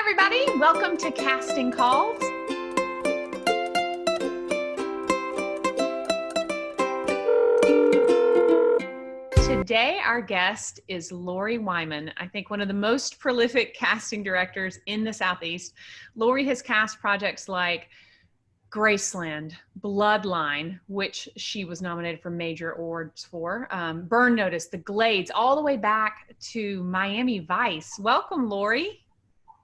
everybody. Welcome to Casting Calls. Today, our guest is Lori Wyman. I think one of the most prolific casting directors in the Southeast. Lori has cast projects like Graceland, Bloodline, which she was nominated for major awards for, Burn Notice, The Glades, all the way back to Miami Vice. Welcome, Lori.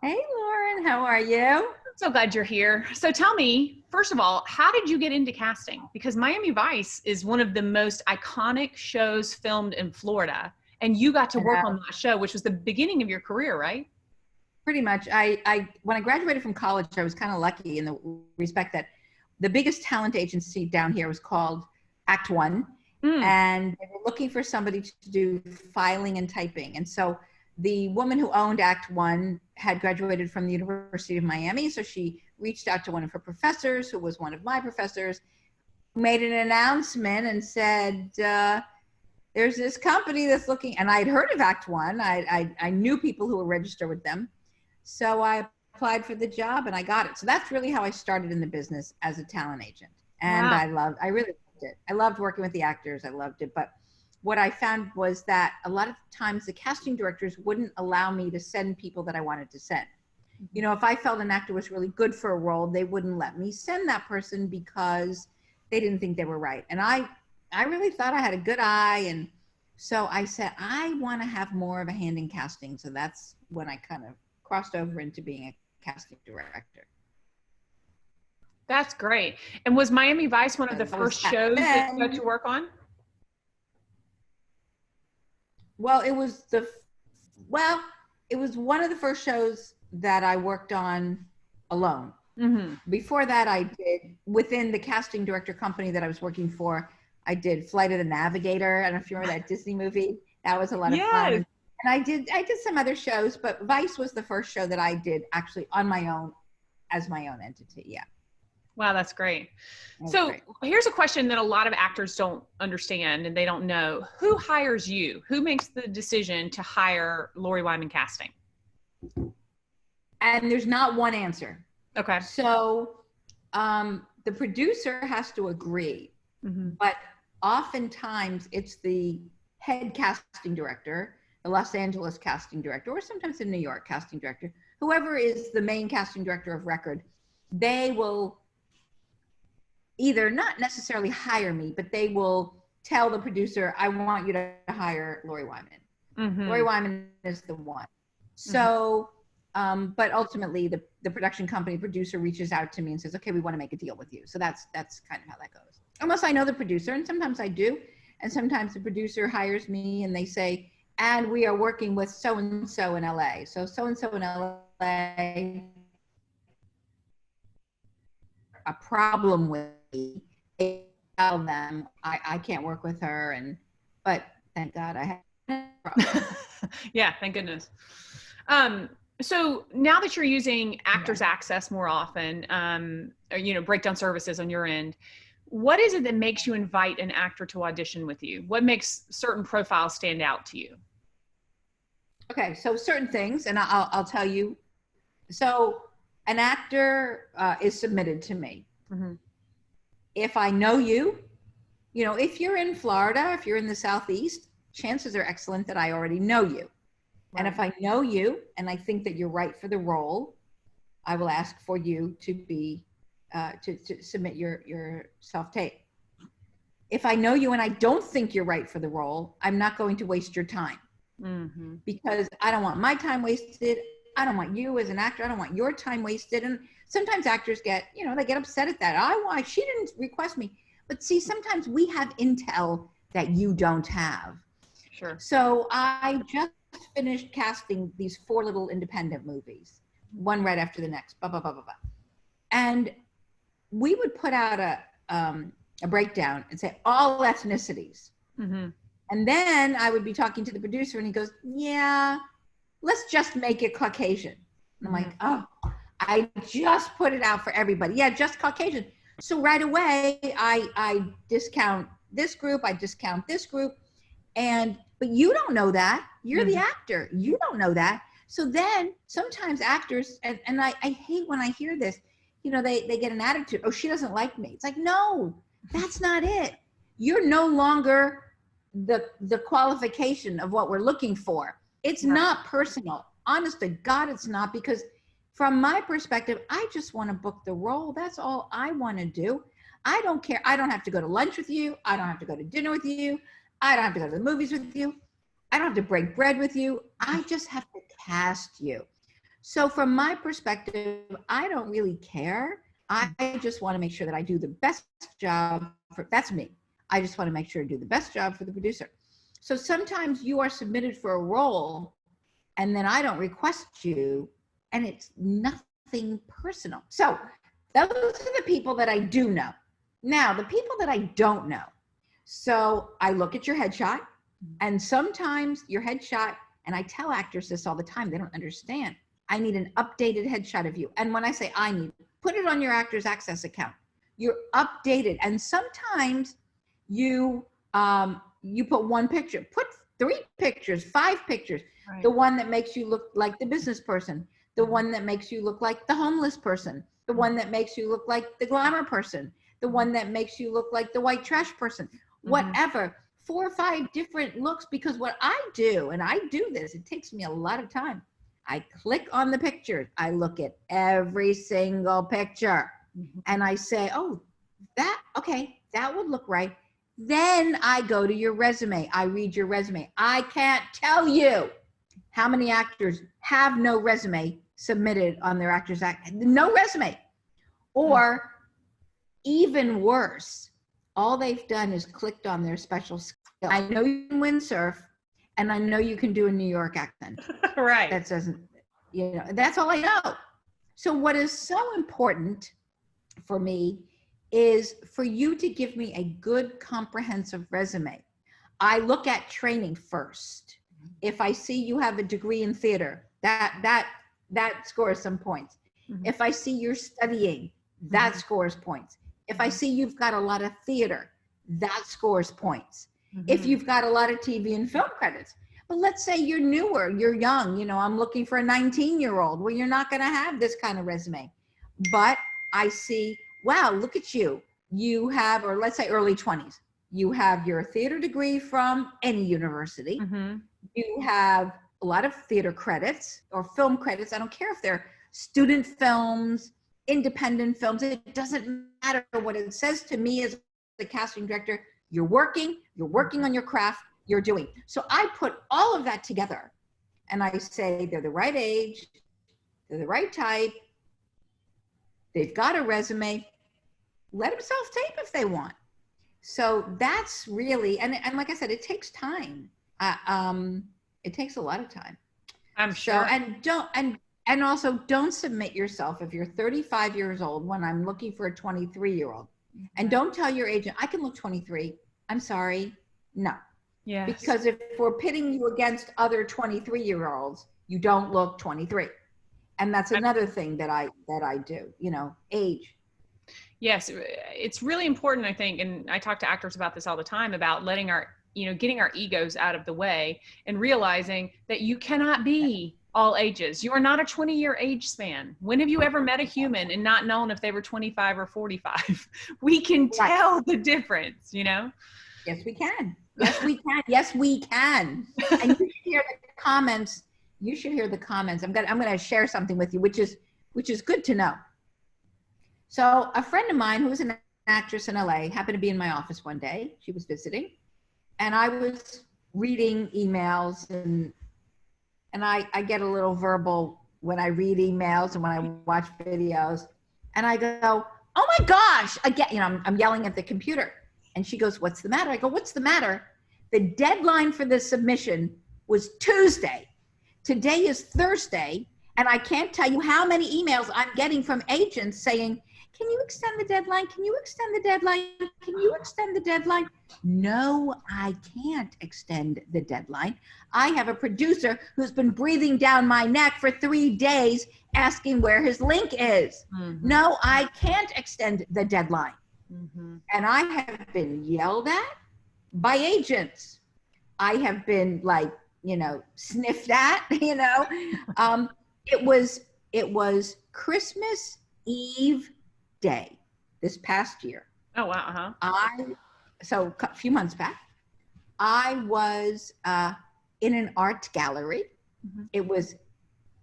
Hey, Lauren, how are you? I'm so glad you're here. So tell me, first of all, how did you get into casting? Because Miami Vice is one of the most iconic shows filmed in Florida, and you got to work on that show, which was the beginning of your career, right? Pretty much. When I graduated from college, I was kind of lucky in the respect that the biggest talent agency down here was called Act One, and they were looking for somebody to do filing and typing. And so the woman who owned Act One had graduated from the University of Miami, so she reached out to one of her professors, who was one of my professors, made an announcement and said, there's this company that's looking, and I'd heard of Act One. I knew people who were registered with them. So I applied for the job and I got it. So that's really how I started in the business as a talent agent. And wow. I really loved it. I loved working with the actors. I loved it. But what I found was that a lot of times the casting directors wouldn't allow me to send people that I wanted to send. You know, if I felt an actor was really good for a role, they wouldn't let me send that person because they didn't think they were right. And I really thought I had a good eye. And so I said, I want to have more of a hand in casting. So that's when I kind of crossed over into being a casting director. That's great. And was Miami Vice one of the first shows that you got to work on? Well, it was one of the first shows that I worked on alone. Mm-hmm. Before that, I did, within the casting director company that I was working for, I did Flight of the Navigator. I don't know if you remember that Disney movie. That was a lot of fun. And I did some other shows, but Vice was the first show that I did actually on my own, as my own entity. Yeah. Wow, that's great. Here's a question that a lot of actors don't understand and they don't know. Who hires you? Who makes the decision to hire Lori Wyman Casting? And there's not one answer. Okay. So the producer has to agree, but oftentimes it's the head casting director, the Los Angeles casting director, or sometimes the New York casting director, whoever is the main casting director of record. They will either not necessarily hire me, but they will tell the producer, I want you to hire Lori Wyman. Mm-hmm. Lori Wyman is the one. So, but ultimately the production company producer reaches out to me and says, okay, we want to make a deal with you. So that's kind of how that goes. Unless I know the producer, and sometimes I do. And sometimes the producer hires me and they say, and we are working with so-and-so in LA. So and-so in LA, a problem with me, I tell them I can't work with her, but thank God I have no problem. Yeah, thank goodness. So now that you're using Actors Access more often, or, breakdown services on your end, what is it that makes you invite an actor to audition with you? What makes certain profiles stand out to you? Okay, so certain things, and I'll tell you. So an actor is submitted to me. Mm-hmm. If I know you, if you're in Florida, if you're in the Southeast, chances are excellent that I already know you. Right. And if I know you and I think that you're right for the role, I will ask for you to be to submit your self-tape. If I know you and I don't think you're right for the role, I'm not going to waste your time. Mm-hmm. Because I don't want my time wasted. I don't want you as an actor. I don't want your time wasted. And sometimes actors get, they get upset at that. She didn't request me. But see, sometimes we have intel that you don't have. Sure. So I just finished casting these 4 little independent movies, one right after the next, blah, blah, blah, blah, blah. And we would put out a breakdown and say all ethnicities. Mm-hmm. And then I would be talking to the producer and he goes, yeah, let's just make it Caucasian. And I'm like, oh, I just put it out for everybody. Yeah, just Caucasian. So right away, I discount this group, I discount this group. But you don't know that. You're the actor. You don't know that. So then sometimes actors, and I hate when I hear this, you know, they get an attitude, oh, she doesn't like me. It's like, no, that's not it. You're no longer the qualification of what we're looking for. It's not personal. Honest to God, it's not, because from my perspective, I just want to book the role. That's all I want to do. I don't care. I don't have to go to lunch with you. I don't have to go to dinner with you. I don't have to go to the movies with you. I don't have to break bread with you. I just have to cast you. So from my perspective, I don't really care. I just want to make sure that I do the best job that's me. I just want to make sure to do the best job for the producer. So sometimes you are submitted for a role and then I don't request you, and it's nothing personal. So those are the people that I do know. Now, the people that I don't know. So I look at your headshot, and sometimes your headshot, and I tell actors this all the time, they don't understand. I need an updated headshot of you. And when I say I need, put it on your Actors Access account. You're updated. And sometimes you put one picture, put 3 pictures, 5 pictures. Right. The one that makes you look like the business person, the one that makes you look like the homeless person, the one that makes you look like the glamour person, the one that makes you look like the white trash person, whatever. 4 or 5 different looks, because what I do, and I do this, it takes me a lot of time. I click on the pictures. I look at every single picture and I say, oh, okay, that would look right. Then I go to your resume. I read your resume. I can't tell you how many actors have no resume submitted on their Actors Act, no resume. Or even worse, all they've done is clicked on their special skill. I know you can windsurf, and I know you can do a New York accent. Right. That doesn't, you know, that's all I know. So what is so important for me is for you to give me a good comprehensive resume. I look at training first. If I see you have a degree in theater, that scores some points. If I see you're studying, that scores points. If I see you've got a lot of theater, that scores points. If you've got a lot of TV and film credits. But let's say you're newer, you're young, you know, I'm looking for a 19-year-old. Well, you're not going to have this kind of resume. But I see, wow, look at you. You have, or let's say early 20s, you have your theater degree from any university. You have a lot of theater credits or film credits. I don't care if they're student films, independent films. It doesn't matter what it says to me as the casting director. You're working on your craft, you're doing. So I put all of that together and I say they're the right age, they're the right type, they've got a resume, let them self-tape if they want. So that's really, and like I said, it takes time. It takes a lot of time. I'm sure. So, and also don't submit yourself if you're 35 years old when I'm looking for a 23-year-old. And don't tell your agent, I can look 23. I'm sorry. No. Yeah. Because if we're pitting you against other 23-year-olds, you don't look 23. And that's another thing that I do, you know, age. Yes. It's really important, I think. And I talk to actors about this all the time, about letting getting our egos out of the way and realizing that you cannot be all ages. You are not a 20-year age span. When have you ever met a human and not known if they were 25 or 45? We can tell the difference, you know? Yes, we can. Yes, we can. Yes, we can. And you should hear the comments. You should hear the comments. I'm gonna share something with you, which is good to know. So a friend of mine who was an actress in LA happened to be in my office one day. She was visiting, and I was reading emails, and I get a little verbal when I read emails and when I watch videos, and I go, oh my gosh, I'm yelling at the computer. And she goes, what's the matter? I go, what's the matter? The deadline for the submission was Tuesday. Today is Thursday, and I can't tell you how many emails I'm getting from agents saying, can you extend the deadline? Can you extend the deadline? Can you extend the deadline? No, I can't extend the deadline. I have a producer who's been breathing down my neck for 3 days asking where his link is. No, I can't extend the deadline. And I have been yelled at by agents. I have been sniffed at, it was Christmas Eve day this past year. Oh, wow. So a few months back, I was in an art gallery. Mm-hmm. It was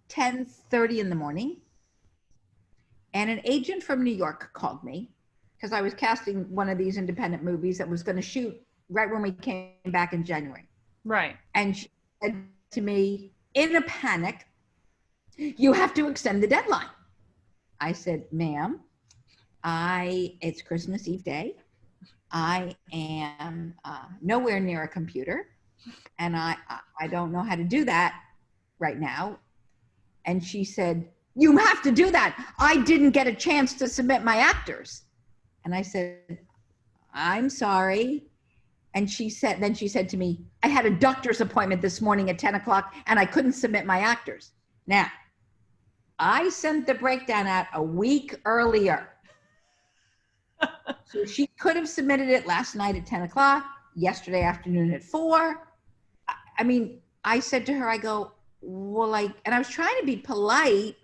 10:30 in the morning. And an agent from New York called me because I was casting one of these independent movies that was going to shoot right when we came back in January. Right. And she said to me in a panic, "You have to extend the deadline." I said, "Ma'am, it's Christmas Eve day. I am nowhere near a computer, and I don't know how to do that right now." And she said, "You have to do that. I didn't get a chance to submit my actors." And I said, "I'm sorry." And she said to me, "I had a doctor's appointment this morning at 10 o'clock and I couldn't submit my actors." Now, I sent the breakdown out a week earlier. So she could have submitted it last night at 10 o'clock, yesterday afternoon at 4. I mean, I said to her, I go, well, and I was trying to be polite,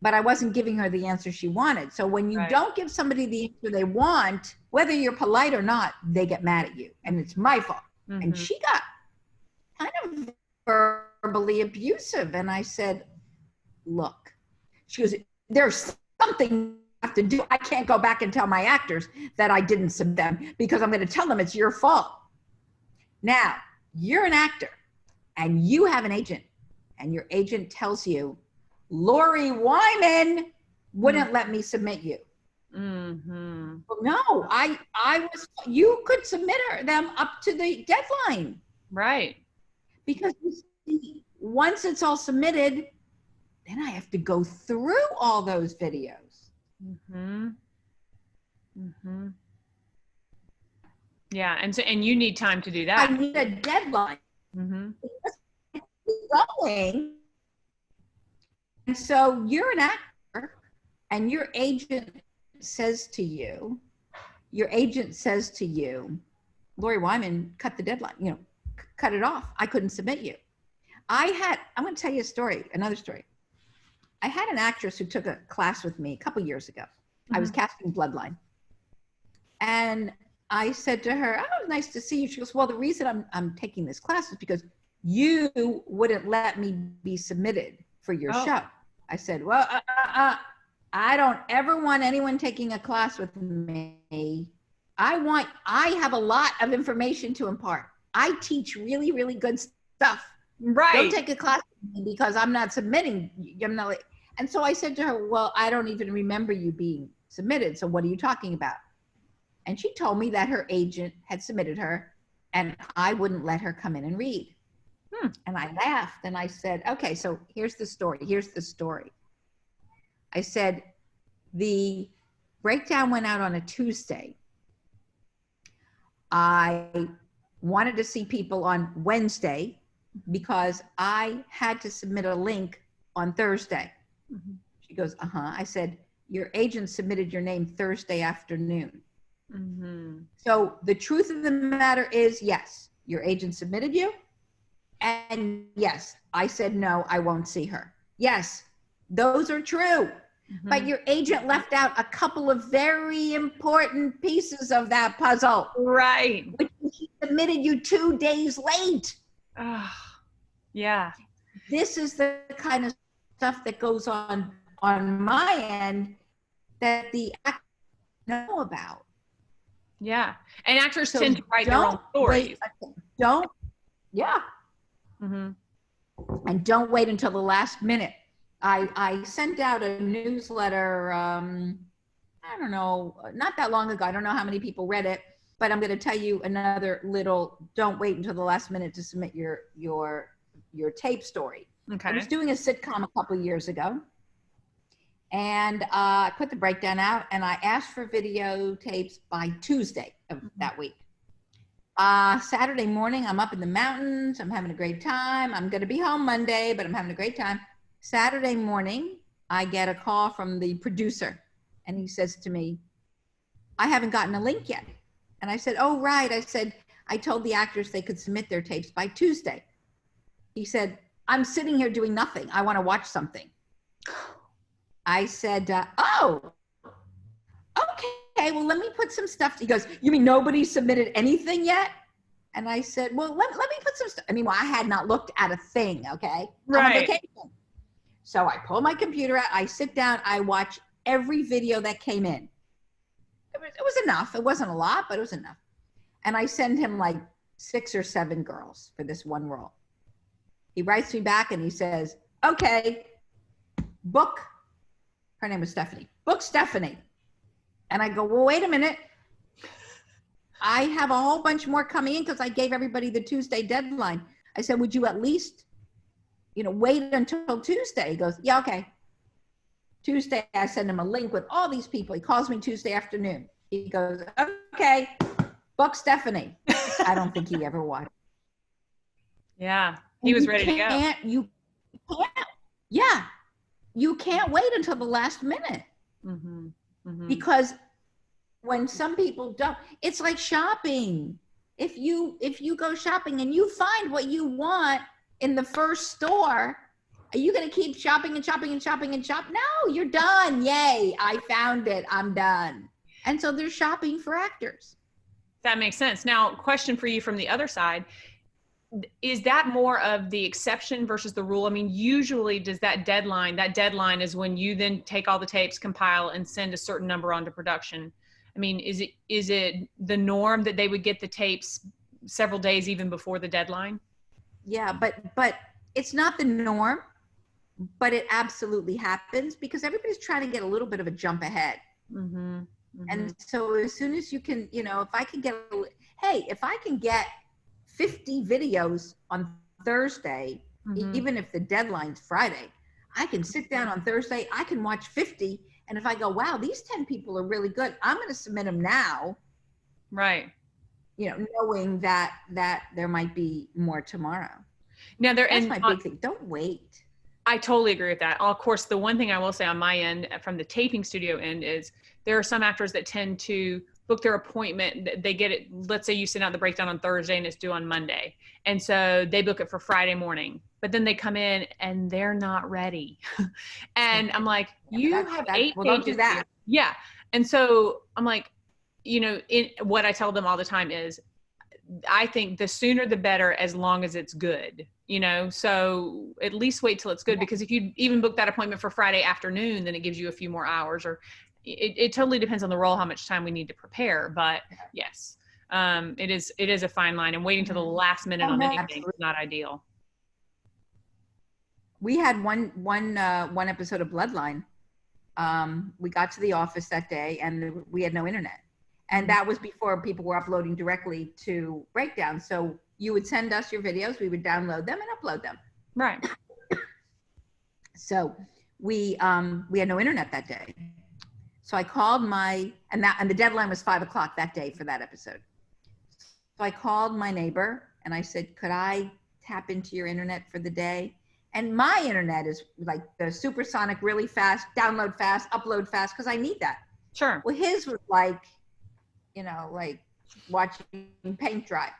but I wasn't giving her the answer she wanted. So when you don't give somebody the answer they want, whether you're polite or not, they get mad at you, and it's my fault. Mm-hmm. And she got kind of verbally abusive. And I said, look, she goes, "There's something you have to do. I can't go back and tell my actors that I didn't submit them because I'm going to tell them it's your fault. Now, you're an actor and you have an agent, and your agent tells you, Lori Wyman wouldn't let me submit you." Mm-hmm. Well, no, you could submit them up to the deadline. Right. Because once it's all submitted, then I have to go through all those videos. Mm-hmm. Mm-hmm. Yeah, and you need time to do that. I need a deadline. Mm-hmm. Going. And so you're an actor, and your agent says to you, "Lori Wyman cut the deadline, cut it off. I couldn't submit you." I'm going to tell you another story. I had an actress who took a class with me a couple years ago. Mm-hmm. I was casting Bloodline. And I said to her, "Oh, nice to see you." She goes, "Well, the reason I'm taking this class is because you wouldn't let me be submitted for your show." I said, "Well, I don't ever want anyone taking a class with me. I have a lot of information to impart. I teach really, really good stuff. Right. Don't take a class with me because I'm not submitting. And so I said to her, "Well, I don't even remember you being submitted. So what are you talking about?" And she told me that her agent had submitted her and I wouldn't let her come in and read. And I laughed and I said, "Okay, so here's the story. I said, the breakdown went out on a Tuesday. I wanted to see people on Wednesday because I had to submit a link on Thursday." Mm-hmm. She goes, "Uh-huh." I said, "Your agent submitted your name Thursday afternoon." Mm-hmm. So the truth of the matter is, yes, your agent submitted you. And yes, I said, no, I won't see her. Yes, those are true. Mm-hmm. But your agent left out a couple of very important pieces of that puzzle. Right. Which he submitted you 2 days late. Yeah. This is the kind of stuff that goes on my end that the actors know about. Yeah. And actors tend to write their own stories. Mm-hmm. And don't wait until the last minute. I sent out a newsletter, I don't know, not that long ago. I don't know how many people read it, but I'm going to tell you another little, don't wait until the last minute to submit your tape story. Okay. I was doing a sitcom a couple years ago, and I put the breakdown out, and I asked for videotapes by Tuesday of that week. Saturday morning, I'm up in the mountains. I'm having a great time. I'm going to be home Monday, but I'm having a great time. Saturday morning, I get a call from the producer, and he says to me, "I haven't gotten a link yet." And I said, "Oh, right." I said, "I told the actors they could submit their tapes by Tuesday." He said, I'm sitting here doing nothing. I want to watch something. I said, oh, okay, well, let me put some stuff. He goes, you mean nobody submitted anything yet? And I said, well, let me put some stuff. I mean, well, I had not looked at a thing, okay? Right. I'm on vacation. So I pull my computer out, I sit down, I watch every video that came in. It was enough. It wasn't a lot, but it was enough. And I send him like 6 or 7 girls for this one role. He writes me back and he says, okay, book. Her name was Stephanie. Book Stephanie. And I go, well, wait a minute. I have a whole bunch more coming in because I gave everybody the Tuesday deadline. I said, would you at least, wait until Tuesday? He goes, yeah, okay. Tuesday, I send him a link with all these people. He calls me Tuesday afternoon. He goes, okay, book Stephanie. I don't think he ever watched. Yeah, he was ready to go. You can't, yeah. You can't wait until the last minute. Mm-hmm. Mm-hmm. Because when some people don't, it's like shopping. If you go shopping and you find what you want in the first store, are you going to keep shopping and shopping and shopping and shop? No, you're done. Yay, I found it. I'm done. And so they're shopping for actors. That makes sense. Now, question for you from the other side. Is that more of the exception versus the rule? I mean, usually does that deadline is when you then take all the tapes, compile, and send a certain number onto production. I mean, is it the norm that they would get the tapes several days even before the deadline? Yeah, but it's not the norm, but it absolutely happens because everybody's trying to get a little bit of a jump ahead. Mm-hmm. Mm-hmm. And so as soon as you can, if I can get 50 videos on Thursday, mm-hmm. even if the deadline's Friday, I can sit down on Thursday, I can watch 50. And if I go, wow, these 10 people are really good, I'm going to submit them now. Right. Knowing that there might be more tomorrow. Now that's my big thing. Don't wait. I totally agree with that. Of course, the one thing I will say on my end, from the taping studio end, is there are some actors that tend to book their appointment. They get it. Let's say you send out the breakdown on Thursday and it's due on Monday. And so they book it for Friday morning, but then they come in and they're not ready. And I'm like, you have 8 pages. Don't do that. Yeah. And so I'm like, what I tell them all the time is, I think the sooner the better, as long as it's good, so at least wait till it's good. Because if you even book that appointment for Friday afternoon, then it gives you a few more hours, or it totally depends on the role, how much time we need to prepare. But yes, it is a fine line, and waiting till the last minute on anything is not ideal. We had one episode of Bloodline. We got to the office that day and we had no internet. And that was before people were uploading directly to Breakdown. So you would send us your videos, we would download them and upload them. Right. So we had no internet that day. So I called and the deadline was 5:00 that day for that episode. So I called my neighbor and I said, could I tap into your internet for the day? And my internet is like the supersonic, really fast, download fast, upload fast, because I need that. Sure. Well, his was like, like watching paint dry.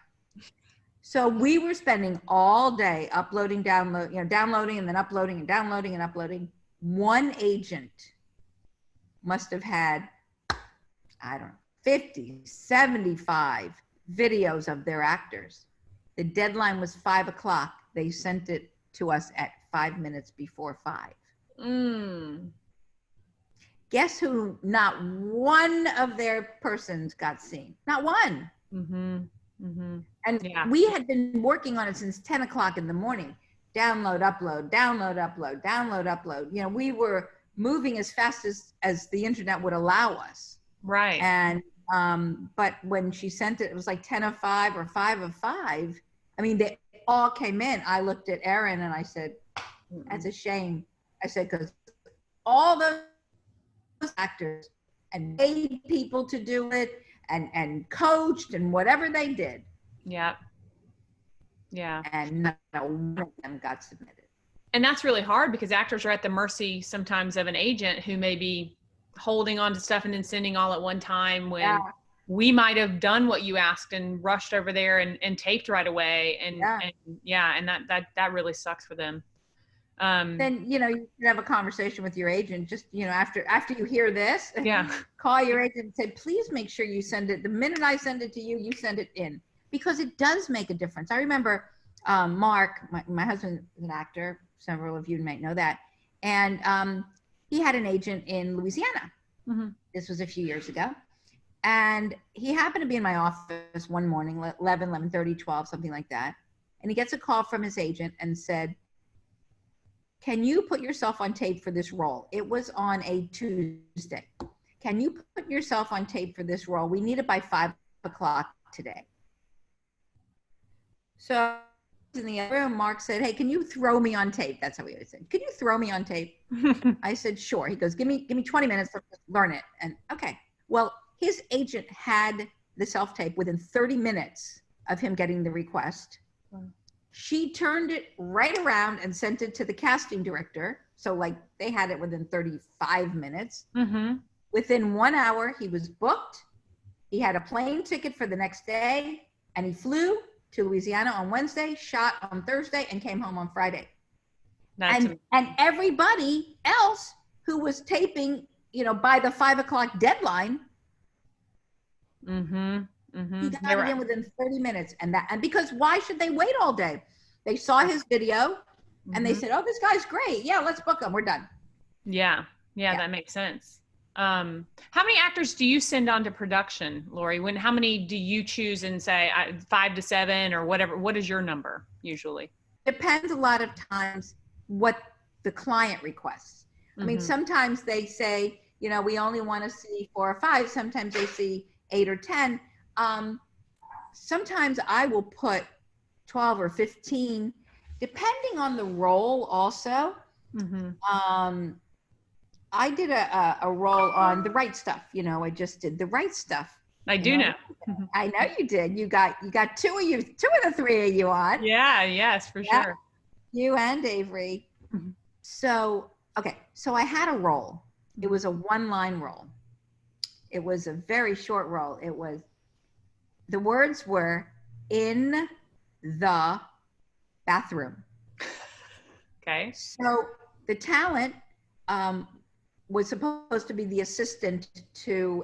So we were spending all day uploading, downloading and then uploading and downloading and uploading. One agent must have had, 50, 75 videos of their actors. The deadline was 5:00. They sent it to us at 5 minutes before 5. Guess who? Not one of their persons got seen. Not one. Mm-hmm. Mm-hmm. And we had been working on it since 10:00 in the morning. Download, upload, download, upload, download, upload. We were moving as fast as the internet would allow us. Right. And but when she sent it, it was like 10:05 or 5:05. I mean, they all came in. I looked at Erin and I said, that's a shame. I said, because all those actors and paid people to do it and coached and whatever they did. Yeah. Yeah. And not one of them got submitted. And that's really hard because actors are at the mercy sometimes of an agent who may be holding on to stuff and then sending all at one time when we might have done what you asked and rushed over there and taped right away. And that really sucks for them. Then, you know, you should have a conversation with your agent, just, you know, after you hear this, call your agent and say, please make sure you send it. The minute I send it to you, you send it in, because it does make a difference. I remember Mark, my husband is an actor. Several of you might know that. And he had an agent in Louisiana. Mm-hmm. This was a few years ago. And he happened to be in my office one morning, 11:30, 12, something like that. And he gets a call from his agent and said, can you put yourself on tape for this role? It was on a Tuesday. Can you put yourself on tape for this role? We need it by 5 o'clock today. So in the other room, Mark said, hey, can you throw me on tape? That's how he always said, can you throw me on tape? I said, sure. He goes, give me 20 minutes to learn it. And okay. Well, his agent had the self-tape within 30 minutes of him getting the request. Wow. She turned it right around and sent it to the casting director. So like they had it within 35 minutes. Mm-hmm. Within 1 hour, he was booked. He had a plane ticket for the next day, and and he to Louisiana on Wednesday, shot on Thursday, and came home on Friday. And everybody else who was taping, you know, by the 5 o'clock deadline, mm-hmm. Mm-hmm. he got it in within 30 minutes. And because why should they wait all day? They saw his video and they said, oh, this guy's great. Yeah, let's book him. We're done. Yeah, that makes sense. How many actors do you send on to production, Lori? How many do you choose and say 5 to 7 or whatever? What is your number usually? Depends a lot of times what the client requests. I mean, sometimes they say, you know, we only want to see 4 or 5. Sometimes they see 8 or 10. Sometimes I will put 12 or 15, depending on the role also. I did a role on The Right Stuff. You know, I just did The Right Stuff. I do know. I know you did. You got two of the 3 of you on. Yeah, yes, for sure. You and Avery. So, okay. So I had a role. It was a 1-line role. It was a very short role. The words were in the bathroom. Okay. So the talent was supposed to be the assistant to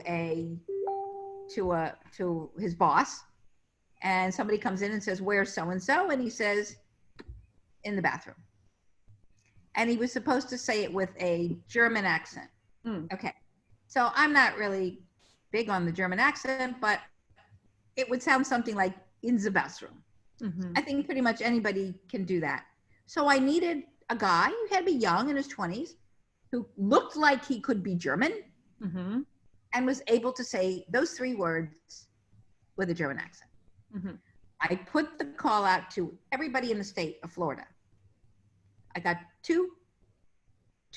his boss, and somebody comes in and says, where's so-and-so? And he says, in the bathroom. And he was supposed to say it with a German accent. Okay. So I'm not really big on the German accent, but it would sound something like in the bathroom. I think pretty much anybody can do that. So I needed a guy who had to be young, in his 20s, who looked like he could be German and was able to say those 3 words with a German accent. I put the call out to everybody in the state of Florida. I got two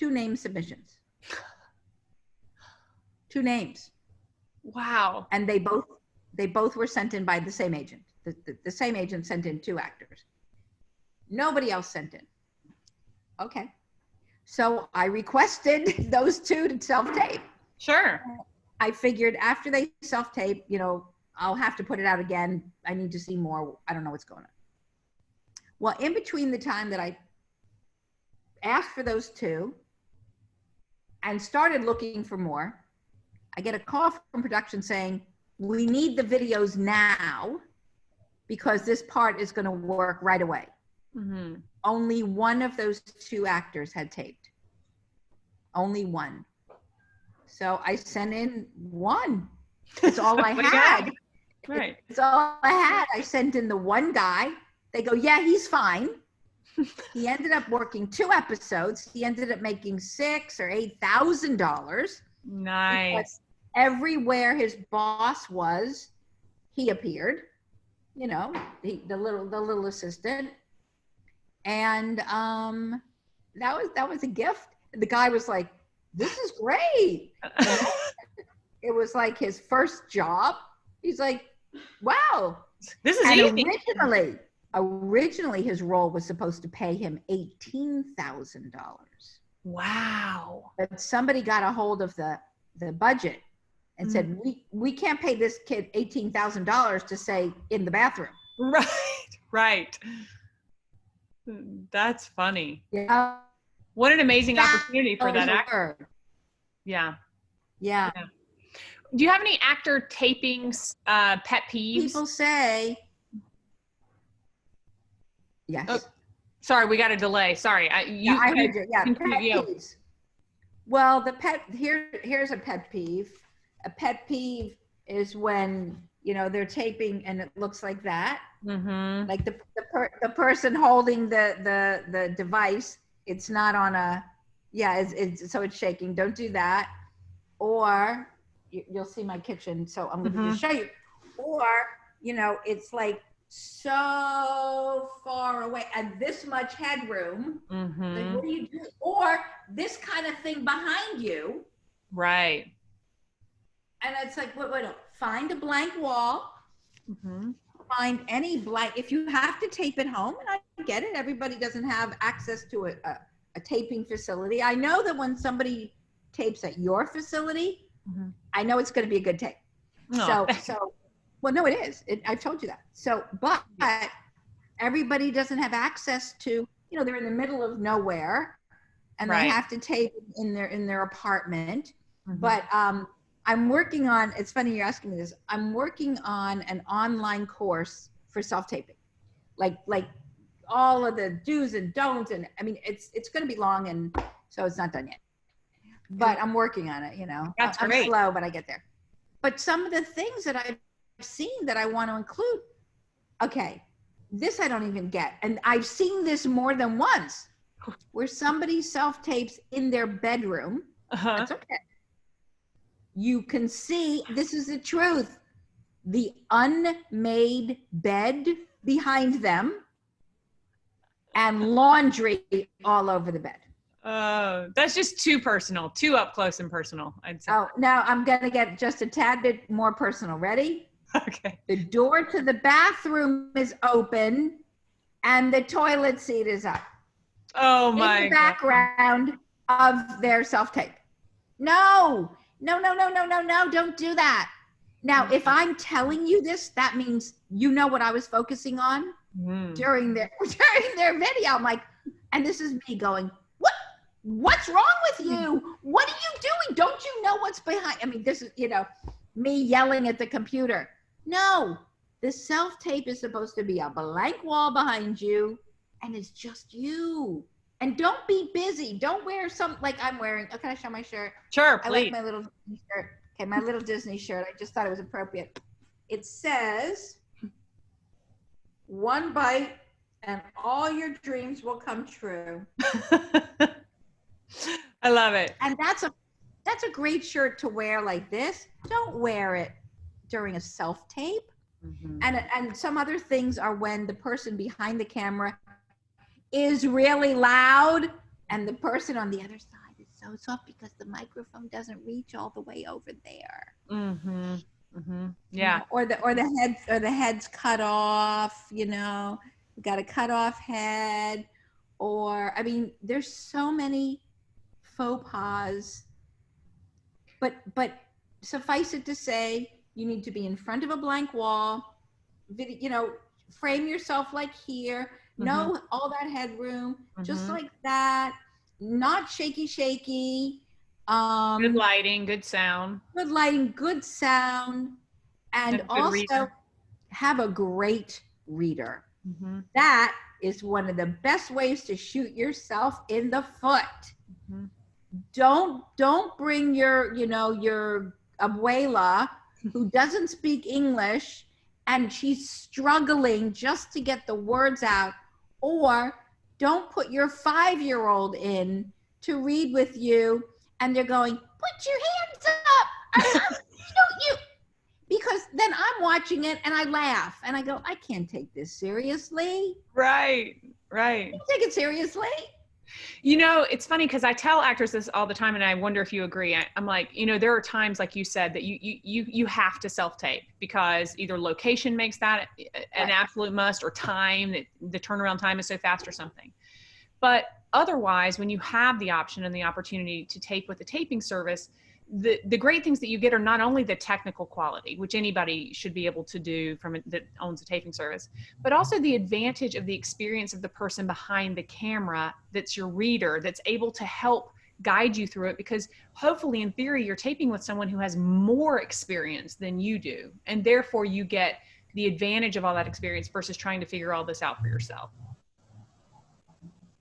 name submissions. 2 names. Wow. And they both were sent in by the same agent. The same agent sent in 2 actors. Nobody else sent in. Okay. So I requested those 2 to self-tape. Sure. I figured after they self-tape, you know, I'll have to put it out again. I need to see more. I don't know what's going on. Well, in between the time that I asked for those 2 and started looking for more, I get a call from production saying, we need the videos now because this part is going to work right away. Only one of those 2 actors had taped. Only one. So I sent in 1. That's all I had. Right. It's all I had. I sent in the 1 guy. They go, yeah, he's fine. He ended up working 2 episodes. He ended up making $6,000 or $8,000. Nice. Everywhere his boss was, he appeared. You know, the little assistant. And that was a gift. The guy was like, this is great. You know? It was like his first job. He's like, wow. This is easy. Originally his role was supposed to pay him $18,000. Wow. But somebody got a hold of the budget and said, we can't pay this kid $18,000 to say in the bathroom. Right. Right. That's funny. Yeah. What an amazing opportunity for that actor. Yeah. Yeah. Yeah. Do you have any actor tapings, pet peeves? People say, yes. Oh, sorry, we got a delay. Sorry. I heard you. Yeah, pet peeves. Well, here's a pet peeve. A pet peeve is when, they're taping and it looks like that. Mm-hmm. Like the person holding the device, it's not on so it's shaking. Don't do that. Or you'll see my kitchen, so I'm going to just show you. Or, it's like so far away and this much headroom. Like, what do you do? Or this kind of thing behind you. Right. And it's like, wait, find a blank wall. Find any blank. If you have to tape at home, and I get it, everybody doesn't have access to a taping facility. I know that when somebody tapes at your facility, I know it's going to be a good tape. Oh. So, well, no, it is. I've told you that. So, but everybody doesn't have access to, they're in the middle of nowhere and they have to tape in their apartment. But, I'm working on, it's funny you're asking me this, I'm working on an online course for self-taping. Like all of the do's and don'ts, and I mean, it's going to be long, and so it's not done yet. But I'm working on it, That's I'm great. slow, but I get there. But some of the things that I've seen that I want to include, okay, this I don't even get. And I've seen this more than once, where somebody self-tapes in their bedroom. That's okay. You can see, this is the truth, the unmade bed behind them and laundry all over the bed. Oh, that's just too personal, too up close and personal, I'd say. Oh, now I'm going to get just a tad bit more personal. Ready? Okay. The door to the bathroom is open and the toilet seat is up. Oh my God. In the background of their self-tape. No, don't do that. Now, if I'm telling you this, that means you know what I was focusing on during their video. I'm like, and this is me going, what's wrong with you? What are you doing? Don't you know what's behind? I mean, this is, me yelling at the computer. No, the self-tape is supposed to be a blank wall behind you and it's just you. And don't be busy. Don't wear some, like I'm wearing. Oh, can I show my shirt? Sure, please. I like my little Disney shirt. Okay, my little Disney shirt. I just thought it was appropriate. It says, "One bite and all your dreams will come true." I love it. And that's a great shirt to wear like this. Don't wear it during a self-tape. And some other things are when the person behind the camera is really loud and the person on the other side is so soft because the microphone doesn't reach all the way over there. Yeah. Or the head's cut off, we got a cut off head, or I mean, there's so many faux pas. But suffice it to say, you need to be in front of a blank wall, frame yourself like here. No, all that headroom, just like that. Not shaky. Good lighting, good sound. Good lighting, good sound, and also reader. Have a great reader. That is one of the best ways to shoot yourself in the foot. Don't bring your abuela who doesn't speak English and she's struggling just to get the words out. Or don't put your 5-year-old in to read with you and they're going, put your hands up, I'll shoot you. Because then I'm watching it and I laugh and I go, I can't take this seriously. Right. Take it seriously. It's funny because I tell actors this all the time and I wonder if you agree. I'm like, there are times, like you said, that you have to self-tape because either location makes that an absolute must or time, the turnaround time is so fast or something. But otherwise, when you have the option and the opportunity to tape with a taping service, the great things that you get are not only the technical quality, which anybody should be able to do that owns a taping service, but also the advantage of the experience of the person behind the camera that's your reader, that's able to help guide you through it, because hopefully in theory you're taping with someone who has more experience than you do, and therefore you get the advantage of all that experience versus trying to figure all this out for yourself.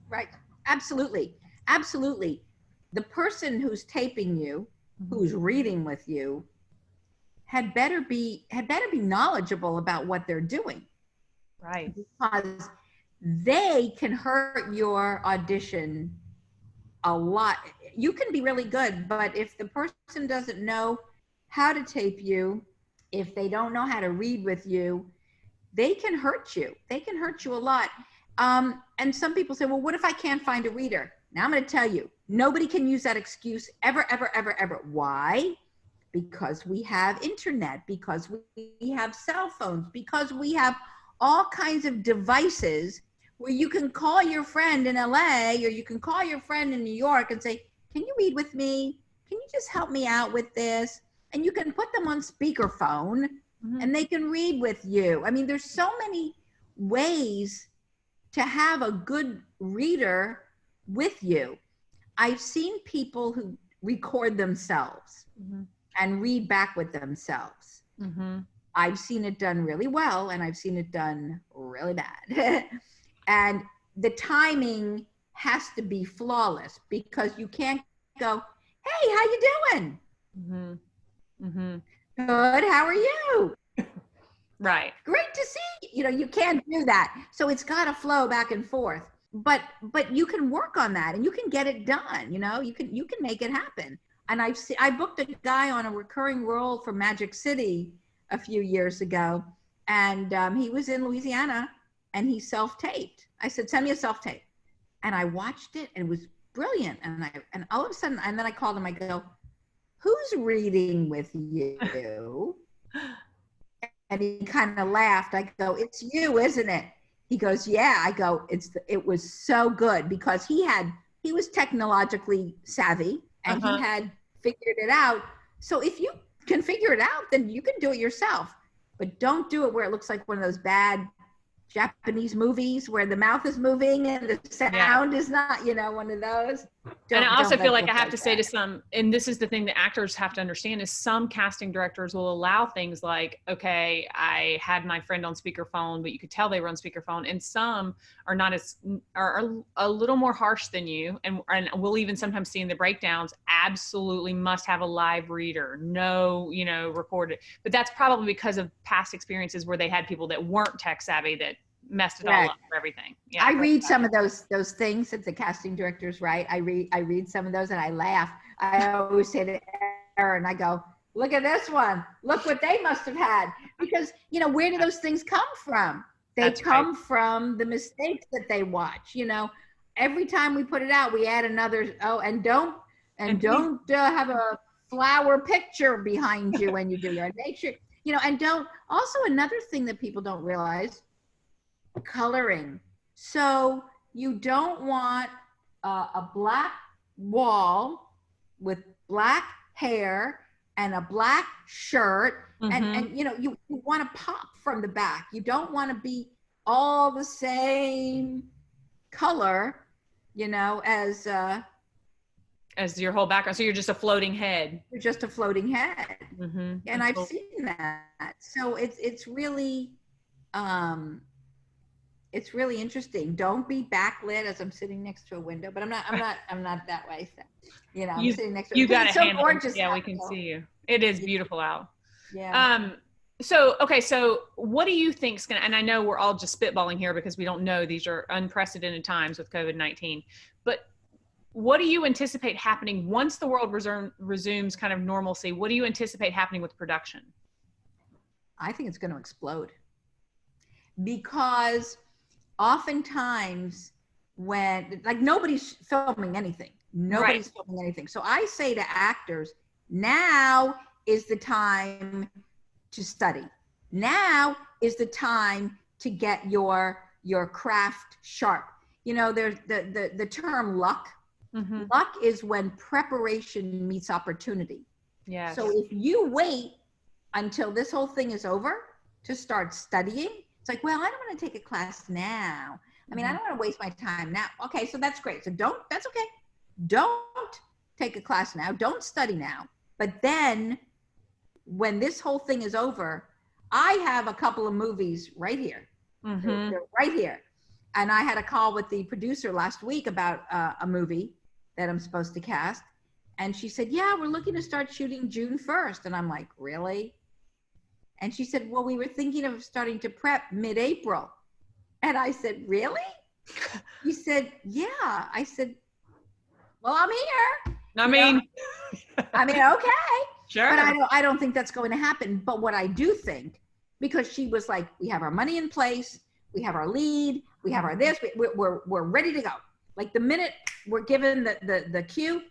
Right. Absolutely. Absolutely. The person who's taping you, who's reading with you, had better be knowledgeable about what they're doing. Right. Because they can hurt your audition a lot. You can be really good, but if the person doesn't know how to tape you, if they don't know how to read with you, they can hurt you. They can hurt you a lot. And some people say, well, what if I can't find a reader? Now I'm going to tell you, nobody can use that excuse ever, ever, ever, ever. Why? Because we have internet, because we have cell phones, because we have all kinds of devices where you can call your friend in LA, or you can call your friend in New York and say, can you read with me? Can you just help me out with this? And you can put them on speakerphone and they can read with you. I mean, there's so many ways to have a good reader with you. I've seen people who record themselves and read back with themselves. I've seen it done really well, and I've seen it done really bad. And the timing has to be flawless, because you can't go, hey, how you doing? Good, how are you? Right. Great to see you. You know, you can't do that. So it's got to flow back and forth. But you can work on that, and you can get it done. You know, you can make it happen. And I booked a guy on a recurring role for Magic City a few years ago, and he was in Louisiana, and he self-taped. I said, send me a self-tape. And I watched it, and it was brilliant. And all of a sudden, and then I called him, I go, who's reading with you? And he kind of laughed. I go, it's you, isn't it? He goes, yeah. I go, it was so good, because he was technologically savvy, and he had figured it out. So if you can figure it out, then you can do it yourself. But don't do it where it looks like one of those bad Japanese movies where the mouth is moving and the sound is not, one of those. And I also feel like I have to say to some, and this is the thing that actors have to understand, is some casting directors will allow things like, okay, I had my friend on speakerphone, but you could tell they were on speakerphone. And some are are a little more harsh than you. And we'll even sometimes see in the breakdowns, absolutely must have a live reader, no, recorded. But that's probably because of past experiences where they had people that weren't tech savvy that messed it all up for everything. Yeah, I read some of those things that the casting directors write. I read some of those and I laugh. I always say to Erin, I go, look at this one. Look what they must have had. Because, where do those things come from? They come from the mistakes that they watch. Every time we put it out, we add another, and don't have a flower picture behind you when you do your, make sure, and don't, also another thing that people don't realize, coloring. So you don't want a black wall with black hair and a black shirt, and you want to pop from the back. You don't want to be all the same color, as your whole background. So you're just a floating head. You're just a floating head. And I've seen that. So it's really interesting. Don't be backlit as I'm sitting next to a window, but I'm not that way. So, I'm sitting next to. You got it. So gorgeous. Yeah, we can see you. It is beautiful out. Yeah. So what do you think's gonna? And I know we're all just spitballing here because we don't know. These are unprecedented times with COVID-19. But what do you anticipate happening once the world resumes kind of normalcy? What do you anticipate happening with production? I think it's going to explode, because oftentimes when nobody's filming anything, filming anything. So I say to actors, now is the time to study. Now is the time to get your craft sharp. There's the term luck. Luck is when preparation meets opportunity. Yes. So if you wait until this whole thing is over to start studying, it's like, well, I don't want to take a class now. I mean, I don't want to waste my time now. Okay, so that's great. So that's okay. Don't take a class now. Don't study now. But then when this whole thing is over, I have a couple of movies right here. They're right here. And I had a call with the producer last week about a movie that I'm supposed to cast. And she said, yeah, we're looking to start shooting June 1st. And I'm like, really? And she said, well, we were thinking of starting to prep mid-April. And I said, really? She said, yeah. I said, well, I'm here. I mean, okay. Sure. But I don't think that's going to happen. But what I do think, because she was like, we have our money in place, we have our lead, we have our this, we're ready to go. Like the minute we're given the cue,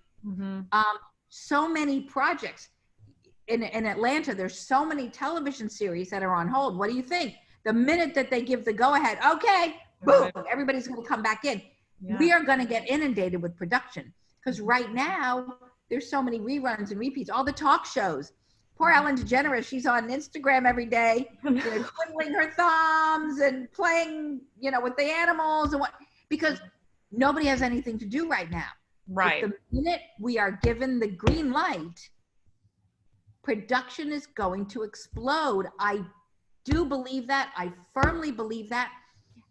so many projects in Atlanta, there's so many television series that are on hold. What do you think? The minute that they give the go ahead, okay, boom, everybody's going to come back in. Yeah. We are going to get inundated with production because right now there's so many reruns and repeats, all the talk shows. Poor Ellen DeGeneres, she's on Instagram every day, twiddling her thumbs and playing, with the animals and because nobody has anything to do right now. Right. But the minute we are given the green light, production is going to explode. I do believe that. I firmly believe that.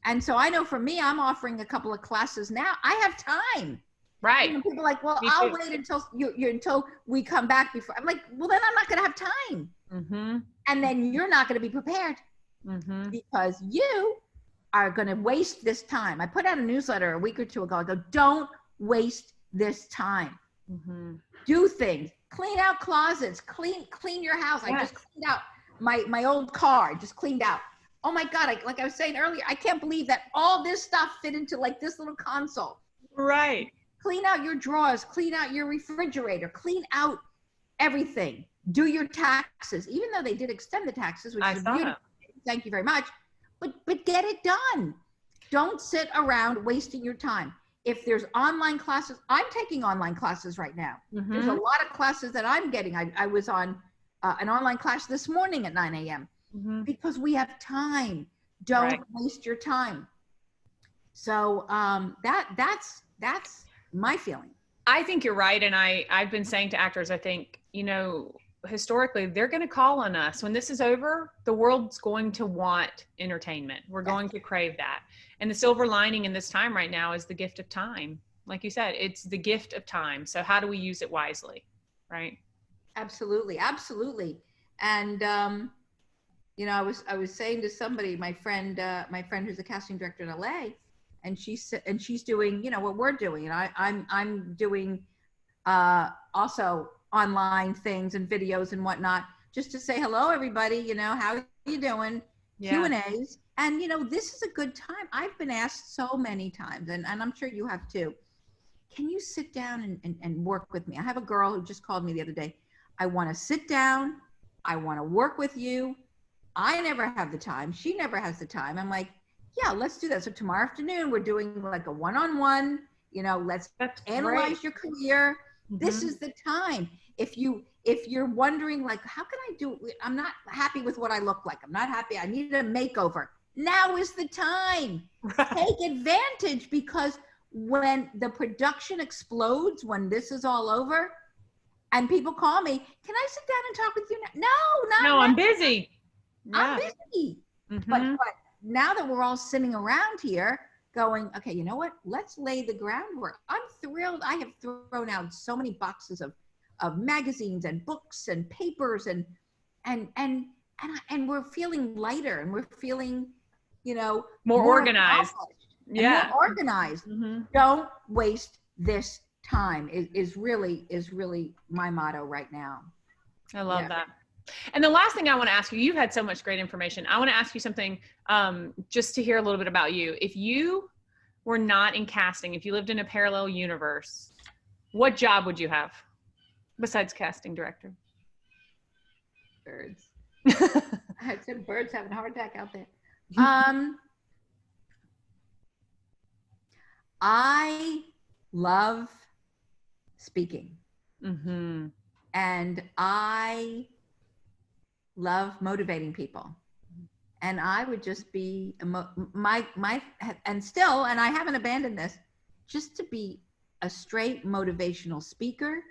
And so I know for me, I'm offering a couple of classes now. I have time. Right. People are like, well, I'll wait until until we come back before. I'm like, well, then I'm not going to have time. And then you're not going to be prepared because you are going to waste this time. I put out a newsletter a week or two ago. I go, don't waste this time. Do things. Clean out closets. Clean your house. Yes. I just cleaned out my old car. Just cleaned out. Oh my God! Like I was saying earlier, I can't believe that all this stuff fit into like this little console. Right. Clean out your drawers, clean out your refrigerator, clean out everything. Do your taxes, even though they did extend the taxes, which is beautiful. Thank you very much. But get it done. Don't sit around wasting your time. If there's online classes, I'm taking online classes right now. There's a lot of classes that I'm getting. I was on an online class this morning at 9 a.m. Because we have time. Don't waste your time. So that's my feeling. I think you're right. And I've been saying to actors, I think, historically, they're going to call on us. When this is over, the world's going to want entertainment. We're going to crave that. And the silver lining in this time right now is the gift of time. Like you said, it's the gift of time. So how do we use it wisely? Right? Absolutely. Absolutely. And, I was saying to somebody, my friend who's a casting director in LA, and she's doing, what we're doing. And I'm doing also online things and videos and whatnot, just to say hello, everybody, how are you doing? Q&As. And, this is a good time. I've been asked so many times, and I'm sure you have too. Can you sit down and work with me? I have a girl who just called me the other day. I want to sit down. I want to work with you. I never have the time. She never has the time. I'm like, yeah, let's do that. So tomorrow afternoon, we're doing like a one-on-one, let's analyze your career. This is the time. If you're wondering like, how can I do, I'm not happy with what I look like. I'm not happy. I need a makeover. Now is the time. Take advantage, because when the production explodes, when this is all over and people call me, can I sit down and talk with you now? No, I'm busy. I'm busy. But now that we're all sitting around here going, okay, you know what? Let's lay the groundwork. I'm thrilled. I have thrown out so many boxes of magazines and books and papers and we're feeling lighter, and we're feeling, more organized. More organized. Don't waste this time is really my motto right now. I love that. And the last thing I want to ask you, you've had so much great information. I want to ask you something, just to hear a little bit about you. If you were not in casting, if you lived in a parallel universe, what job would you have besides casting director? Birds. I said birds having a heart attack out there. I love speaking. And I love motivating people. And I would just be and I haven't abandoned this, just to be a straight motivational speaker.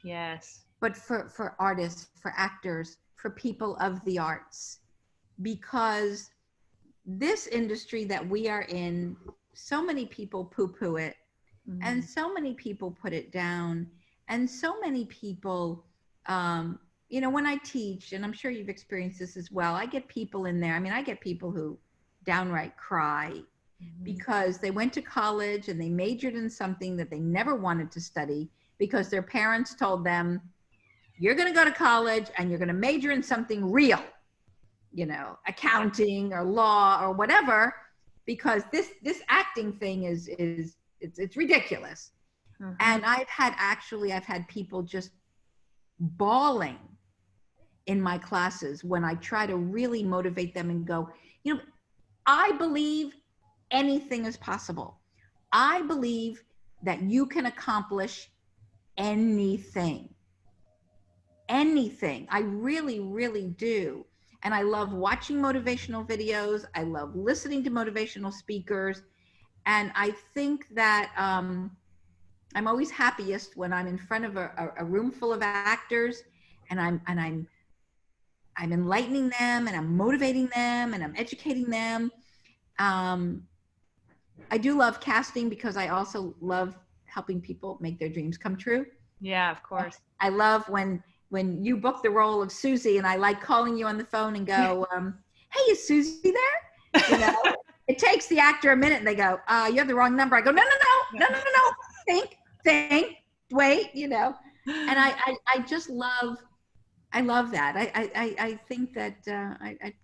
Yes. But for artists, for actors, for people of the arts, because this industry that we are in, so many people poo-poo it, and so many people put it down, and so many people, you know, when I teach, and I'm sure you've experienced this as well, I get people in there. I mean, I get people who downright cry because they went to college and they majored in something that they never wanted to study because their parents told them, you're going to go to college and you're going to major in something real, you know, accounting or law or whatever, because this acting thing it's ridiculous. And I've had people just bawling in my classes when I try to really motivate them and go, you know, I believe anything is possible. I believe that you can accomplish anything. Anything. I really, really do. And I love watching motivational videos. I love listening to motivational speakers. And I think that I'm always happiest when I'm in front of a room full of actors, and I'm enlightening them, and I'm motivating them, and I'm educating them. I do love casting because I also love helping people make their dreams come true. Yeah, of course. I love when you book the role of Susie, and I like calling you on the phone and go, hey, is Susie there? You know, it takes the actor a minute and they go, you have the wrong number. I go, no. Think, wait, you know. And I just love that. I think that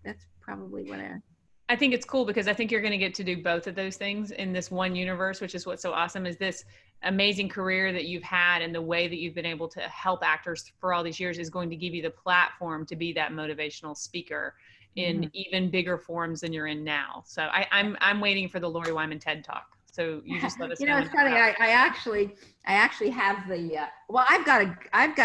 that's probably what I think it's cool because I think you're going to get to do both of those things in this one universe, which is what's so awesome, is this amazing career that you've had, and the way that you've been able to help actors for all these years is going to give you the platform to be that motivational speaker in even bigger forms than you're in now. So I'm waiting for the Lori Wyman TED Talk. So you just let us know. You know, it's funny. I actually have the well, I've got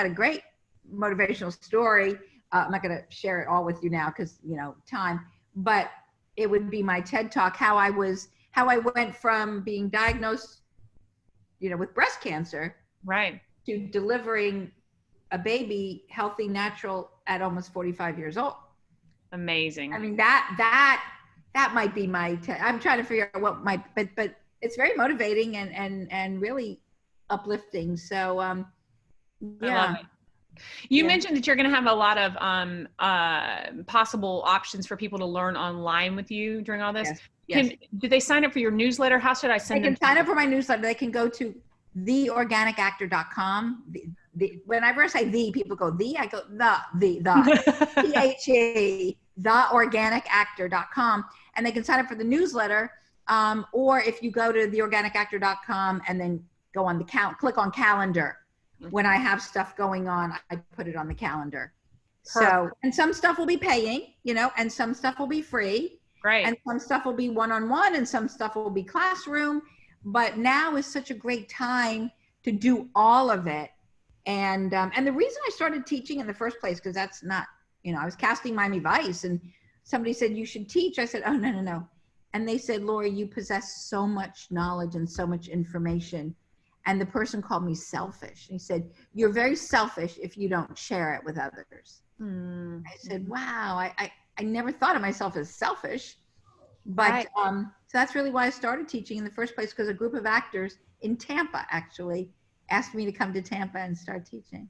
a great motivational story. I'm not going to share it all with you now because, you know, time, but it would be my TED Talk, how I went from being diagnosed, you know, with breast cancer, right, to delivering a baby, healthy, natural, at almost 45 years old. Amazing. I mean, that might be my I'm trying to figure out what my, but it's very motivating and really uplifting. So yeah. I love it. You mentioned that you're going to have a lot of possible options for people to learn online with you during all this. Yes. Do they sign up for your newsletter? How should I send them? They can sign up for my newsletter. They can go to theorganicactor.com. Whenever I say the, people go the, I go the THE, theorganicactor.com, and they can sign up for the newsletter. Or if you go to theorganicactor.com and then go on click on calendar. When I have stuff going on, I put it on the calendar. Perfect. So, and some stuff will be paying, you know, and some stuff will be free. Right. And some stuff will be one-on-one, and some stuff will be classroom. But now is such a great time to do all of it. And the reason I started teaching in the first place, because that's not, you know, I was casting Miami Vice, and somebody said, you should teach. I said, oh, no. And they said, Lori, you possess so much knowledge and so much information. And the person called me selfish. He said, you're very selfish if you don't share it with others. I said, wow, I never thought of myself as selfish. But so that's really why I started teaching in the first place, because a group of actors in Tampa actually asked me to come to Tampa and start teaching.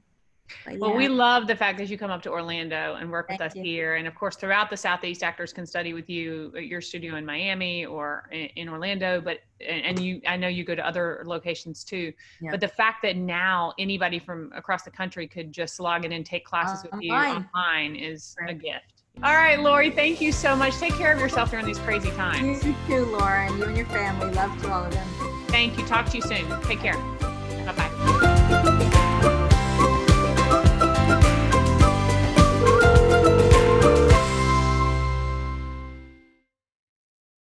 But, well, we love the fact that you come up to Orlando and work with us you. here. And of course, throughout the Southeast, actors can study with you at your studio in Miami or in Orlando, I know you go to other locations too. But the fact that now anybody from across the country could just log in and take classes with you online is a gift. All right, Lori, thank you so much. Take care of yourself during these crazy times. You too, Laura, and you and your family. Love to all of them. Thank you. Talk to you soon. Take care. Bye-bye.